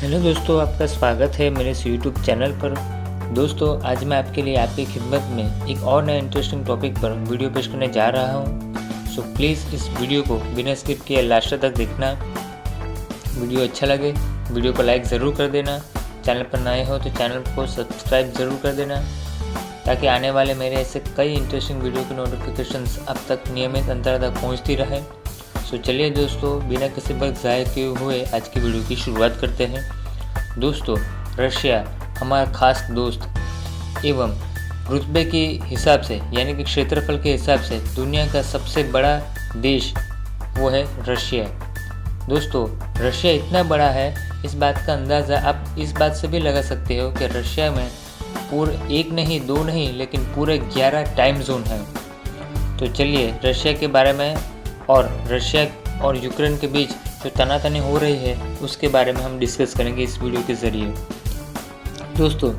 Hello दोस्तों, आपका स्वागत है मेरे इस यूट्यूब चैनल पर। दोस्तों, आज मैं आपके लिए आपकी खिदमत में एक और नए इंटरेस्टिंग टॉपिक पर वीडियो पेश करने जा रहा हूं। सो प्लीज़ इस वीडियो को बिना स्किप किए लास्ट तक देखना। वीडियो अच्छा लगे वीडियो को लाइक ज़रूर कर देना। चैनल पर नए हो तो चैनल को सब्सक्राइब ज़रूर कर देना, ताकि आने वाले मेरे ऐसे कई इंटरेस्टिंग वीडियो की नोटिफिकेशंस अब तक नियमित अंतर तक पहुँचती रहे। तो चलिए दोस्तों, बिना किसी वक्त ज़ाया किए हुए आज की वीडियो की शुरुआत करते हैं। दोस्तों, रशिया हमारा खास दोस्त एवं रुतबे के हिसाब से यानी कि क्षेत्रफल के हिसाब से दुनिया का सबसे बड़ा देश वो है रशिया। दोस्तों, रशिया इतना बड़ा है, इस बात का अंदाज़ा आप इस बात से भी लगा सकते हो कि रशिया में पूरे एक नहीं दो नहीं लेकिन पूरे 11 टाइम जोन हैं। तो चलिए रशिया के बारे में और रशिया और यूक्रेन के बीच जो तनातनी हो रही है उसके बारे में हम डिस्कस करेंगे इस वीडियो के ज़रिए। दोस्तों,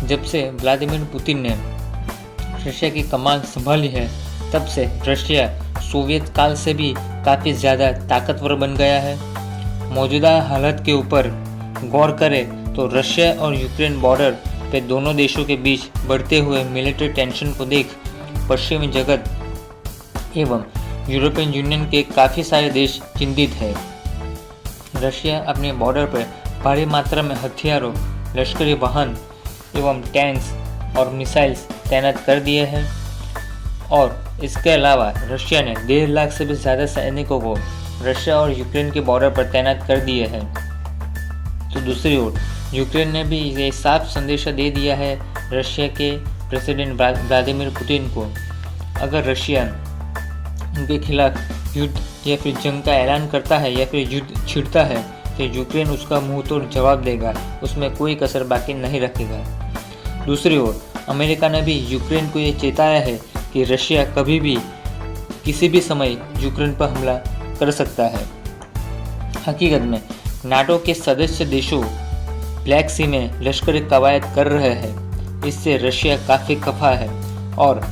जब से व्लादिमीर पुतिन ने रशिया की कमान संभाली है तब से रशिया सोवियत काल से भी काफ़ी ज़्यादा ताकतवर बन गया है। मौजूदा हालत के ऊपर गौर करें तो रशिया और यूक्रेन बॉर्डर पे दोनों देशों के बीच बढ़ते हुए मिलिट्री टेंशन को देख पश्चिमी जगत एवं यूरोपियन यूनियन के काफ़ी सारे देश चिंतित है। रशिया अपने बॉर्डर पर भारी मात्रा में हथियारों, लश्करी वाहन एवं टैंक्स और मिसाइल्स तैनात कर दिए हैं और इसके अलावा रशिया ने 1.5 लाख से भी ज़्यादा सैनिकों को रशिया और यूक्रेन के बॉर्डर पर तैनात कर दिए हैं। तो दूसरी ओर यूक्रेन ने भी ये साफ संदेशा दे दिया है रशिया के प्रेसिडेंट व्लादिमीर पुतिन को, अगर रशिया उनके खिलाफ युद्ध या फिर जंग का ऐलान करता है या फिर युद्ध छिड़ता है तो यूक्रेन उसका मुंह तोड़ जवाब देगा, उसमें कोई कसर बाकी नहीं रखेगा। दूसरी ओर अमेरिका ने भी यूक्रेन को ये चेताया है कि रशिया कभी भी किसी भी समय यूक्रेन पर हमला कर सकता है। हकीकत में नाटो के सदस्य देशों ब्लैक सी में लश्करी कवायद कर रहे हैं, इससे रशिया काफ़ी खफा है। और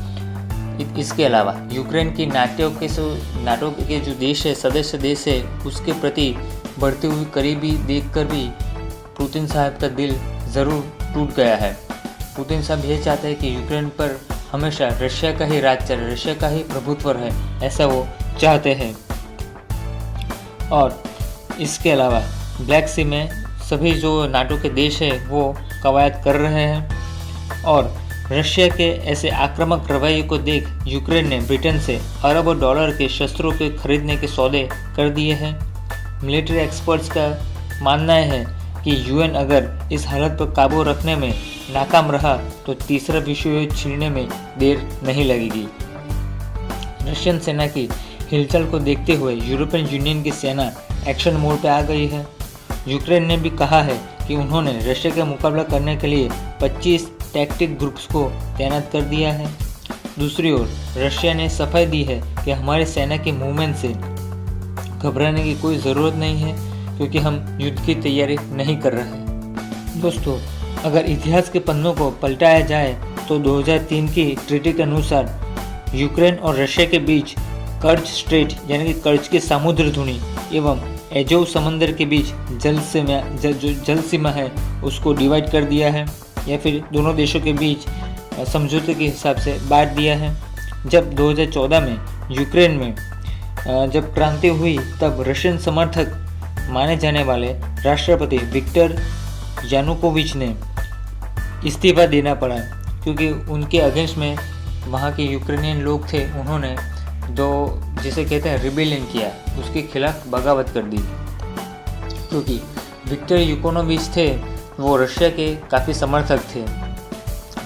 इसके अलावा यूक्रेन की नाटो के जो देश है, सदस्य देश है, उसके प्रति बढ़ती हुई करीबी देखकर भी पुतिन साहब का दिल ज़रूर टूट गया है। पुतिन साहब ये चाहते हैं कि यूक्रेन पर हमेशा रशिया का ही राज चले, रशिया का ही प्रभुत्व है, ऐसा वो चाहते हैं। और इसके अलावा ब्लैक सी में सभी जो नाटो के देश है वो कवायद कर रहे हैं और रशिया के ऐसे आक्रामक रवैये को देख यूक्रेन ने ब्रिटेन से अरबों डॉलर के शस्त्रों के खरीदने के सौदे कर दिए हैं। मिलिट्री एक्सपर्ट्स का मानना है कि यूएन अगर इस हालत पर काबू रखने में नाकाम रहा तो तीसरा विश्व युद्ध छिड़ने में देर नहीं लगेगी। रशियन सेना की हिलचल को देखते हुए यूरोपियन यूनियन की सेना एक्शन मोड पर आ गई है। यूक्रेन ने भी कहा है कि उन्होंने रशिया का मुकाबला करने के लिए 25 टैक्टिक ग्रुप्स को तैनात कर दिया है। दूसरी ओर रशिया ने सफाई दी है कि हमारी सेना के मूवमेंट से घबराने की कोई ज़रूरत नहीं है, क्योंकि हम युद्ध की तैयारी नहीं कर रहे हैं। दोस्तों, अगर इतिहास के पन्नों को पलटाया जाए तो 2003 की ट्रीटी के अनुसार यूक्रेन और रशिया के बीच कर्च स्ट्रेट यानी कि कर्च की समुद्र धुनी एवं एजोव समंदर के बीच जल सीमा है उसको डिवाइड कर दिया है या फिर दोनों देशों के बीच समझौते के हिसाब से बांट दिया है। जब 2014 में यूक्रेन में जब क्रांति हुई तब रशियन समर्थक माने जाने वाले राष्ट्रपति विक्टर यानुकोविच ने इस्तीफा देना पड़ा, क्योंकि उनके अगेंस्ट में वहाँ के यूक्रेनियन लोग थे, उन्होंने जिसे कहते हैं रिबेलियन किया, उसके खिलाफ बगावत कर दी। क्योंकि विक्टर यानुकोविच थे वो रशिया के काफ़ी समर्थक थे,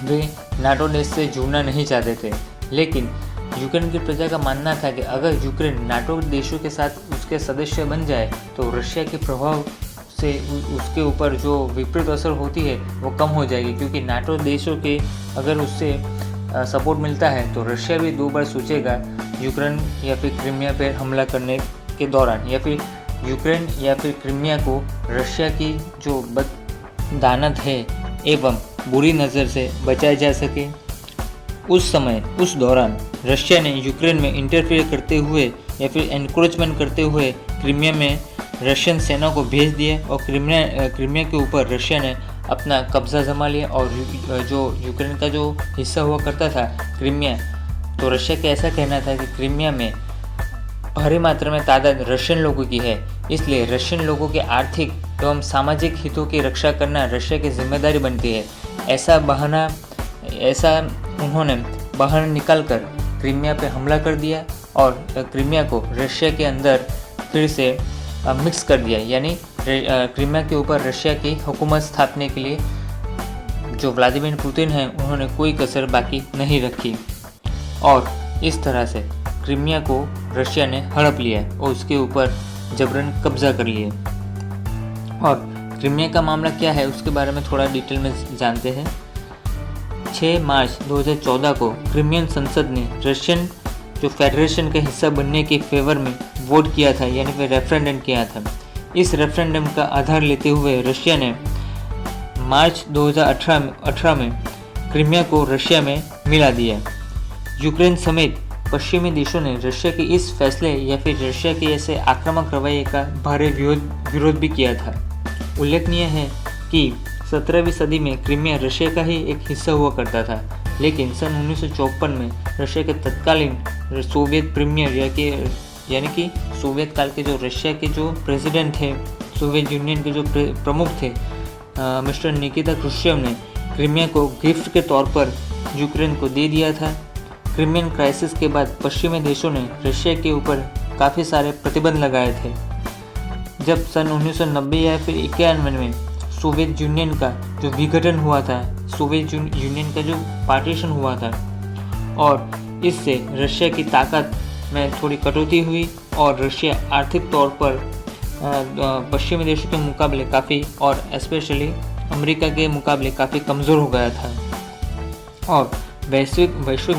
वे नाटो देश से जुड़ना नहीं चाहते थे, लेकिन यूक्रेन की प्रजा का मानना था कि अगर यूक्रेन नाटो देशों के साथ उसके सदस्य बन जाए तो रशिया के प्रभाव से उसके ऊपर जो विपरीत असर होती है वो कम हो जाएगी, क्योंकि नाटो देशों के अगर उससे सपोर्ट मिलता है तो रशिया भी 2 बार सोचेगा यूक्रेन या फिर क्रीमिया पर हमला करने के दौरान, या फिर यूक्रेन या फिर क्रीमिया को रशिया की जो दानत है एवं बुरी नज़र से बचाया जा सके। उस दौरान रशिया ने यूक्रेन में इंटरफेयर करते हुए या फिर एनक्रोचमेंट करते हुए क्रीमिया में रशियन सेना को भेज दिया और क्रीमिया के ऊपर रशिया ने अपना कब्जा जमा लिया। और जो यूक्रेन का जो हिस्सा हुआ करता था क्रीमिया, तो रशिया का ऐसा कहना था कि क्रीमिया में भारी मात्रा में तादाद रशियन लोगों की है, इसलिए रशियन लोगों के आर्थिक एवं सामाजिक हितों की रक्षा करना रशिया की जिम्मेदारी बनती है। ऐसा उन्होंने बहाना निकालकर क्रीमिया पे हमला कर दिया और क्रीमिया को रशिया के अंदर फिर से मिक्स कर दिया, यानी क्रीमिया के ऊपर रशिया की हुकूमत स्थापने के लिए जो व्लादिमीर पुतिन हैं उन्होंने कोई कसर बाकी नहीं रखी और इस तरह से क्रीमिया को रशिया ने हड़प लिया और उसके ऊपर जबरन कब्जा कर लिया। और क्रीमिया का मामला क्या है उसके बारे में थोड़ा डिटेल में जानते हैं। 6 मार्च 2014 को क्रीमियन संसद ने रशियन जो फेडरेशन का हिस्सा बनने के फेवर में वोट किया था, यानी कि रेफरेंडम किया था। इस रेफरेंडम का आधार लेते हुए रशिया ने मार्च 2018 में क्रीमिया को रशिया में मिला दिया। यूक्रेन समेत पश्चिमी देशों ने रशिया के इस फैसले या फिर रशिया के ऐसे आक्रामक रवैये का भारी विरोध भी किया था। उल्लेखनीय है कि 17वीं सदी में क्रीमिया रशिया का ही एक हिस्सा हुआ करता था, लेकिन सन 1954 में रशिया के तत्कालीन सोवियत प्रीमियर यानी कि सोवियत काल के जो रशिया के जो प्रेसिडेंट थे, सोवियत यूनियन के जो प्रमुख थे, मिस्टर निकिता क्रुश्चेव ने क्रीमिया को गिफ्ट के तौर पर यूक्रेन को दे दिया था। क्रीमियन क्राइसिस के बाद पश्चिमी देशों ने रशिया के ऊपर काफ़ी सारे प्रतिबंध लगाए थे। जब सन 1990 या फिर 91 में सोवियत यूनियन का जो विघटन हुआ था, सोवियत यूनियन का जो पार्टीशन हुआ था और इससे रशिया की ताकत में थोड़ी कटौती हुई और रशिया आर्थिक तौर पर पश्चिमी देशों के मुकाबले काफ़ी और स्पेशली अमेरिका के मुकाबले काफ़ी कमज़ोर हो गया था और वैश्विक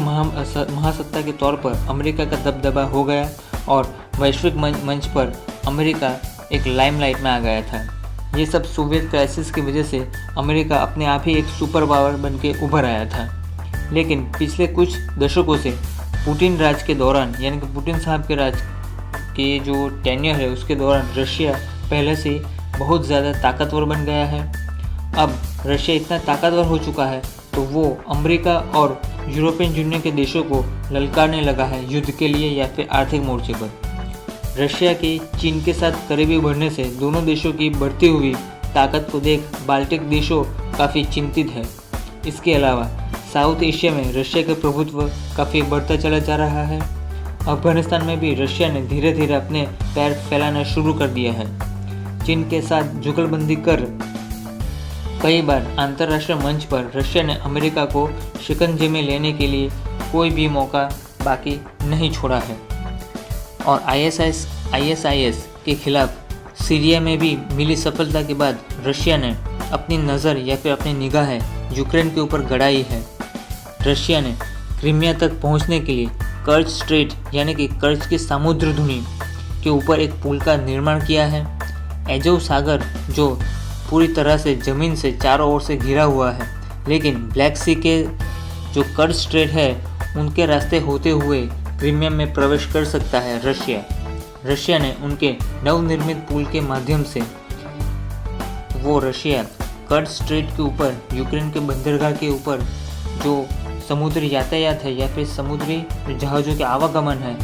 महासत्ता के तौर पर अमेरिका का दबदबा हो गया और वैश्विक मंच पर अमेरिका एक लाइमलाइट में आ गया था। ये सब सोवियत क्राइसिस की वजह से अमेरिका अपने आप ही एक सुपर पावर बन के उभर आया था। लेकिन पिछले कुछ दशकों से पुतिन राज के दौरान, यानी कि पुतिन साहब के राज के जो टेन्योर है उसके दौरान रशिया पहले से बहुत ज़्यादा ताकतवर बन गया है। अब रशिया इतना ताकतवर हो चुका है तो वो अमेरिका और यूरोपियन यूनियन के देशों को ललकारने लगा है युद्ध के लिए या फिर आर्थिक मोर्चे पर। रशिया के चीन के साथ करीबी बढ़ने से दोनों देशों की बढ़ती हुई ताकत को देख बाल्टिक देशों काफ़ी चिंतित है। इसके अलावा साउथ एशिया में रशिया का प्रभुत्व काफ़ी बढ़ता चला जा रहा है। अफगानिस्तान में भी रशिया ने धीरे धीरे अपने पैर फैलाना शुरू कर दिया है। चीन के साथ जुगलबंदी कर कई बार अंतर्राष्ट्रीय मंच पर रशिया ने अमेरिका को शिकंजे में लेने के लिए कोई भी मौका बाकी नहीं छोड़ा है। और ISIS के खिलाफ सीरिया में भी मिली सफलता के बाद रशिया ने अपनी नज़र या फिर अपनी निगाहें यूक्रेन के ऊपर गड़ाई है। रशिया ने क्रीमिया तक पहुंचने के लिए कर्च स्ट्रेट यानी कि कर्च की समुद्र धुनी के ऊपर एक पुल का निर्माण किया है। एजोव सागर जो पूरी तरह से ज़मीन से चारों ओर से घिरा हुआ है, लेकिन ब्लैक सी के जो कर्च स्ट्रेट है उनके रास्ते होते हुए क्रीमिया में प्रवेश कर सकता है रशिया ने उनके नवनिर्मित पुल के माध्यम से वो रशिया कर्च स्ट्रेट के ऊपर यूक्रेन के बंदरगाह के ऊपर जो समुद्री यातायात है या फिर समुद्री जहाज़ों के आवागमन है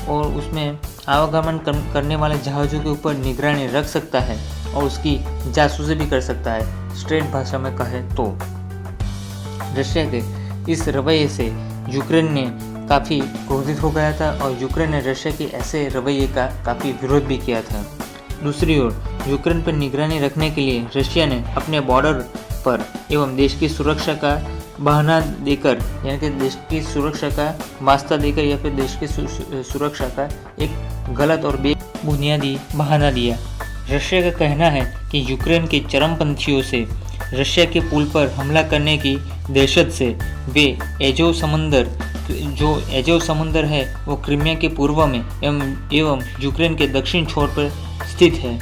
और उसमें आवागमन करने वाले जहाज़ों के ऊपर निगरानी रख सकता है और उसकी जासूसी भी कर सकता है। स्ट्रेट भाषा में कहे तो रशिया के इस रवैये से यूक्रेन ने काफ़ी क्रोधित हो गया था और यूक्रेन ने रशिया के ऐसे रवैये का काफ़ी विरोध भी किया था। दूसरी ओर यूक्रेन पर निगरानी रखने के लिए रशिया ने अपने बॉर्डर पर एवं देश की सुरक्षा का बहाना देकर, यानी कि देश की सुरक्षा का वास्ता देकर या फिर देश की सुरक्षा का एक गलत और बेबुनियादी बहाना दिया। रशिया का कहना है कि यूक्रेन के चरमपंथियों से रशिया के पुल पर हमला करने की दहशत से वे एजोव समंदर है वो क्रीमिया के पूर्व में एवं यूक्रेन के दक्षिण छोर पर स्थित है।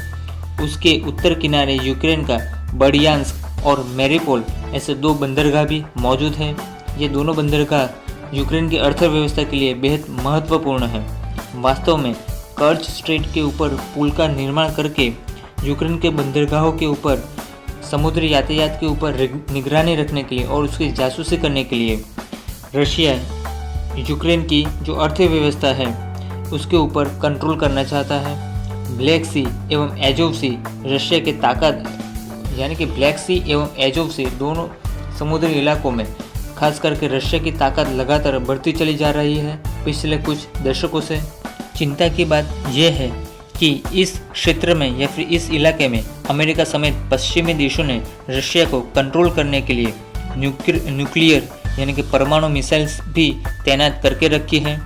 उसके उत्तर किनारे यूक्रेन का बर्डियांस्क और मैरिपोल ऐसे 2 बंदरगाह भी मौजूद हैं। ये दोनों बंदरगाह यूक्रेन की अर्थव्यवस्था के लिए बेहद महत्वपूर्ण है। वास्तव में कर्च स्ट्रेट के ऊपर पुल का निर्माण करके यूक्रेन के बंदरगाहों के ऊपर समुद्री यातायात के ऊपर निगरानी रखने के लिए और उसकी जासूसी करने के लिए रशिया यूक्रेन की जो अर्थव्यवस्था है उसके ऊपर कंट्रोल करना चाहता है। ब्लैक सी एवं एजोव सी रशिया की ताकत, यानी कि ब्लैक सी एवं एजोव सी दोनों समुद्री इलाकों में खास करके रशिया की ताकत लगातार बढ़ती चली जा रही है पिछले कुछ दशकों से। चिंता की बात यह है कि इस क्षेत्र में या फिर इस इलाके में अमेरिका समेत पश्चिमी देशों ने रशिया को कंट्रोल करने के लिए न्यूक्लियर यानी कि परमाणु मिसाइल्स भी तैनात करके रखी है।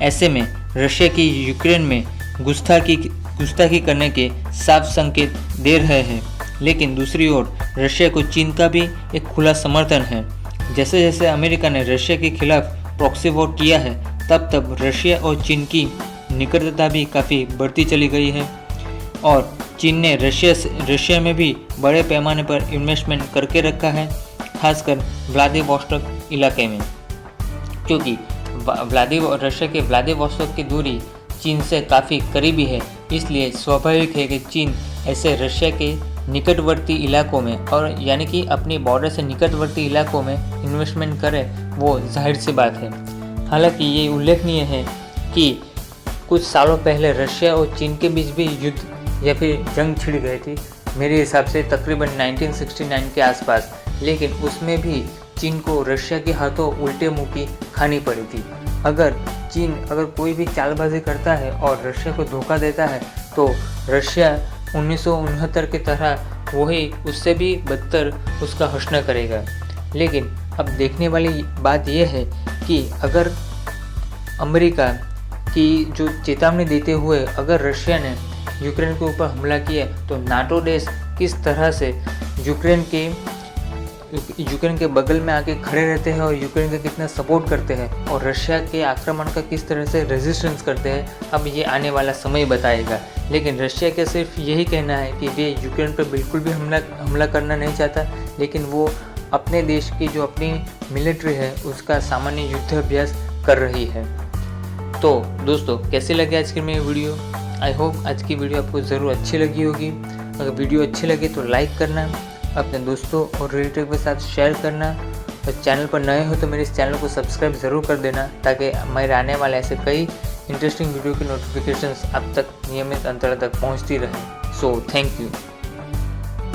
ऐसे में रशिया की यूक्रेन में गुस्ताखी करने के साफ संकेत दे रहे हैं। लेकिन दूसरी ओर रशिया को चीन का भी एक खुला समर्थन है। जैसे जैसे अमेरिका ने रशिया के खिलाफ प्रॉक्सी वॉर किया है तब तब रशिया और चीन की निकटता भी काफ़ी बढ़ती चली गई है और चीन ने रशिया में भी बड़े पैमाने पर इन्वेस्टमेंट करके रखा है, खासकर व्लादिवोस्टोक इलाके में, क्योंकि रशिया के व्लादिवोस्टोक की दूरी चीन से काफ़ी करीबी है। इसलिए स्वाभाविक है कि चीन ऐसे रशिया के निकटवर्ती इलाकों में और यानी कि अपनी बॉर्डर से निकटवर्ती इलाकों में इन्वेस्टमेंट करे, वो जाहिर सी बात है। हालांकि ये उल्लेखनीय है कि कुछ सालों पहले रशिया और चीन के बीच भी युद्ध या फिर जंग छिड़ गई थी, मेरे हिसाब से तकरीबन 1969 के आसपास। लेकिन उसमें भी चीन को रशिया के हाथों उल्टे मुँह की खानी पड़ी थी। अगर कोई भी चालबाजी करता है और रशिया को धोखा देता है तो रशिया 1969 की तरह वही उससे भी बदतर उसका हश्र करेगा। लेकिन अब देखने वाली बात यह है कि अगर अमेरिका की जो चेतावनी देते हुए अगर रशिया ने यूक्रेन के ऊपर हमला किया तो नाटो देश किस तरह से यूक्रेन के बगल में आके खड़े रहते हैं और यूक्रेन का कितना सपोर्ट करते हैं और रशिया के आक्रमण का किस तरह से रेजिस्टेंस करते हैं, अब ये आने वाला समय बताएगा। लेकिन रशिया का सिर्फ यही कहना है कि वे यूक्रेन पर बिल्कुल भी हमला करना नहीं चाहता, लेकिन वो अपने देश की जो अपनी मिलिट्री है उसका सामान्य युद्ध अभ्यास कर रही है। तो दोस्तों, कैसी लगी आज की मेरी वीडियो? आई होप आज की वीडियो आपको ज़रूर अच्छी लगी होगी। अगर वीडियो अच्छी लगे तो लाइक करना, अपने दोस्तों और रिलेटिव के साथ शेयर करना और चैनल पर नए हो तो मेरे इस चैनल को सब्सक्राइब ज़रूर कर देना ताकि मेरे आने वाले ऐसे कई इंटरेस्टिंग वीडियो की नोटिफिकेशंस आप तक नियमित अंतराल तक पहुंचती रहे। So thank you.